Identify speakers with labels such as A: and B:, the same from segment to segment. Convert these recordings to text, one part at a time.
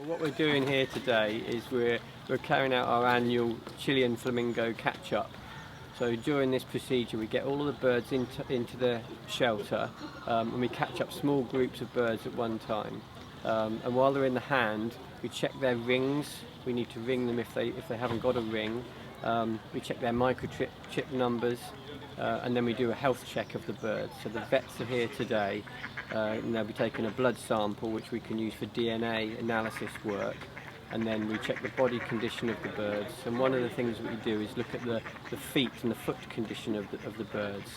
A: Well, what we're doing here today is we're carrying out our annual Chilean flamingo catch-up. So during this procedure we get all of the birds into the shelter, and we catch up small groups of birds at one time. And while they're in the hand, we check their rings. We need to ring them if they haven't got a ring. We check their microchip numbers, and then we do a health check of the birds. So the vets are here today, and they'll be taking a blood sample which we can use for DNA analysis work, and then we check the body condition of the birds. And one of the things that we do is look at the feet and the foot condition of the birds.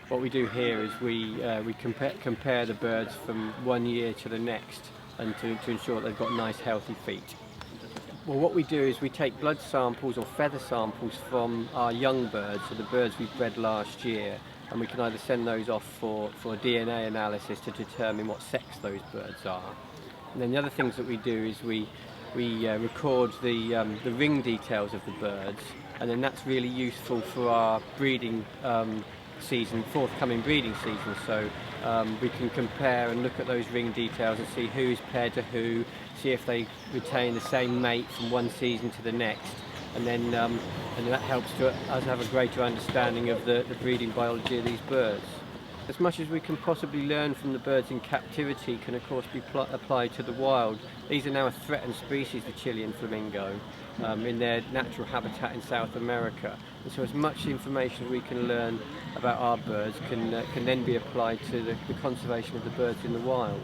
A: What we do here is we compare the birds from one year to the next, and to ensure that they've got nice healthy feet. Well, what we do is we take blood samples or feather samples from our young birds, so the birds we bred last year, and we can either send those off for DNA analysis to determine what sex those birds are. And then the other things that we do is we record the ring details of the birds, and then that's really useful for our breeding forthcoming breeding season. So we can compare and look at those ring details and see who's paired to who, see if they retain the same mate from one season to the next, and then that helps us have a greater understanding of the breeding biology of these birds. As much as we can possibly learn from the birds in captivity can of course be applied to the wild. These are now a threatened species, the Chilean flamingo, in their natural habitat in South America. And so as much information we can learn about our birds can then be applied to the conservation of the birds in the wild.